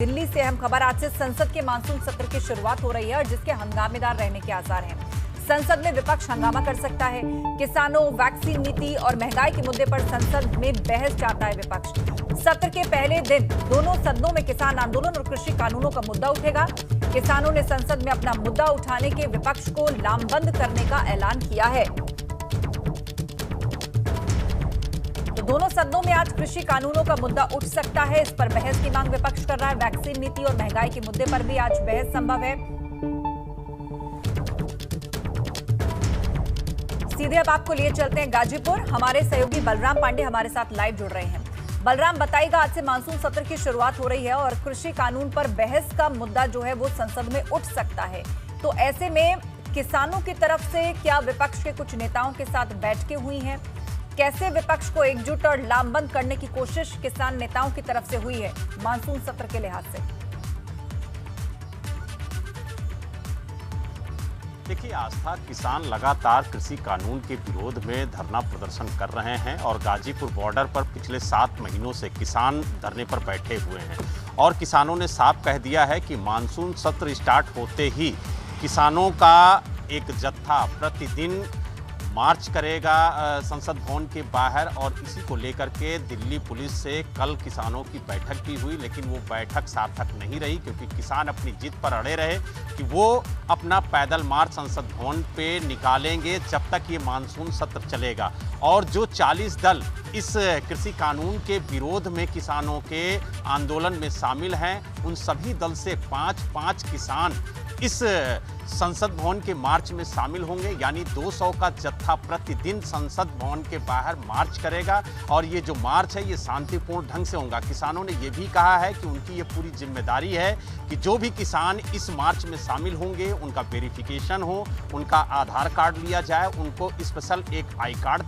दिल्ली से अहम खबर। आज से संसद के मानसून सत्र की शुरुआत हो रही है और जिसके हंगामेदार रहने के आसार हैं। संसद में विपक्ष हंगामा कर सकता है। किसानों, वैक्सीन नीति और महंगाई के मुद्दे पर संसद में बहस चाहता है विपक्ष। सत्र के पहले दिन दोनों सदनों में किसान आंदोलन और कृषि कानूनों का मुद्दा उठेगा। किसानों ने संसद में अपना मुद्दा उठाने के विपक्ष को लामबंद करने का ऐलान किया है। दोनों सदनों में आज कृषि कानूनों का मुद्दा उठ सकता है। इस पर बहस की मांग विपक्ष कर रहा है। वैक्सीन नीति और महंगाई के मुद्दे पर भी आज बहस संभव है। सीधे अब आपको लिए चलते हैं गाजीपुर। हमारे सहयोगी बलराम पांडे हमारे साथ लाइव जुड़ रहे हैं। बलराम, बताइएगा, आज से मानसून सत्र की शुरुआत हो रही है और कृषि कानून पर बहस का मुद्दा जो है वो संसद में उठ सकता है। तो ऐसे में किसानों की तरफ से क्या विपक्ष के कुछ नेताओं के साथ बैठकें हुई हैं? कैसे विपक्ष को एकजुट और लामबंद करने की कोशिश किसान नेताओं की तरफ से हुई है मानसून सत्र के लिहाज से? देखिए आस्था, किसान लगातार कृषि कानून के विरोध में धरना प्रदर्शन कर रहे हैं और गाजीपुर बॉर्डर पर पिछले 7 महीनों से किसान धरने पर बैठे हुए हैं और किसानों ने साफ कह दिया है कि मानसून सत्र स्टार्ट होते ही किसानों का एक जत्था प्रतिदिन मार्च करेगा संसद भवन के बाहर। और इसी को लेकर के दिल्ली पुलिस से कल किसानों की बैठक भी हुई, लेकिन वो बैठक सार्थक नहीं रही क्योंकि किसान अपनी जिद पर अड़े रहे कि वो अपना पैदल मार्च संसद भवन पे निकालेंगे जब तक ये मानसून सत्र चलेगा। और जो 40 दल इस कृषि कानून के विरोध में किसानों के आंदोलन में शामिल हैं, उन सभी दल से 5-5 किसान इस संसद भवन के मार्च में शामिल होंगे। यानी 200 का जत्था प्रतिदिन संसद भवन के बाहर मार्च करेगा और ये जो मार्च है ये शांतिपूर्ण ढंग से होगा। किसानों ने ये भी कहा है कि उनकी ये पूरी जिम्मेदारी है कि जो भी किसान इस मार्च में शामिल होंगे उनका वेरिफिकेशन हो, उनका आधार कार्ड लिया जाए, उनको स्पेशल एक आई कार्ड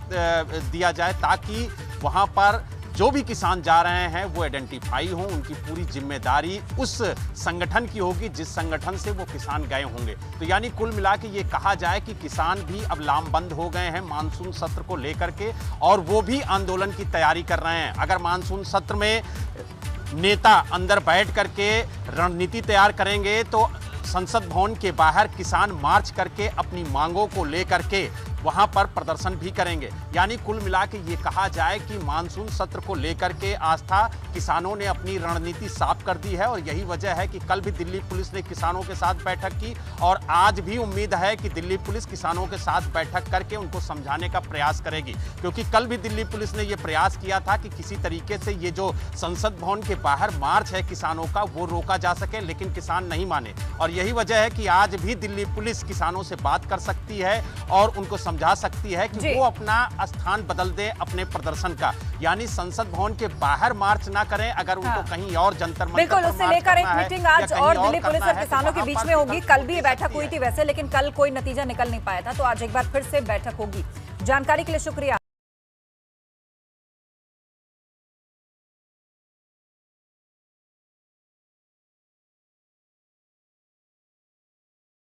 दिया जाए ताकि वहाँ पर जो भी किसान जा रहे हैं वो आइडेंटिफाई हो। उनकी पूरी जिम्मेदारी उस संगठन की होगी जिस संगठन से वो किसान गए होंगे। तो यानी कुल मिला के ये कहा जाए कि किसान भी अब लामबंद हो गए हैं मानसून सत्र को लेकर के और वो भी आंदोलन की तैयारी कर रहे हैं। अगर मानसून सत्र में नेता अंदर बैठ करके रणनीति तैयार करेंगे तो संसद भवन के बाहर किसान मार्च करके अपनी मांगों को लेकर के वहां पर प्रदर्शन भी करेंगे। यानी कुल मिला के ये कहा जाए कि मानसून सत्र को लेकर के आस्था किसानों ने अपनी रणनीति साफ कर दी है और यही वजह है कि कल भी दिल्ली पुलिस ने किसानों के साथ बैठक की और आज भी उम्मीद है कि दिल्ली पुलिस किसानों के साथ बैठक करके उनको समझाने का प्रयास करेगी। क्योंकि कल भी दिल्ली पुलिस ने ये प्रयास किया था कि किसी तरीके से ये जो संसद भवन के बाहर मार्च है किसानों का वो रोका जा सके, लेकिन किसान नहीं माने। और यही वजह है कि आज भी दिल्ली पुलिस किसानों से बात कर सकती है और उनको समझा सकती है कि वो अपना स्थान बदल दे अपने प्रदर्शन का। यानी संसद भवन के बाहर मार्च ना करें अगर उनको कहीं और जंतर मंतर बिल्कुल उससे लेकर एक मीटिंग आज और दिल्ली पुलिस और किसानों के बीच में होगी। कल भी बैठक हुई थी वैसे, लेकिन कल कोई नतीजा निकल नहीं पाया था, तो आज एक बार फिर से बैठक होगी। जानकारी के लिए शुक्रिया।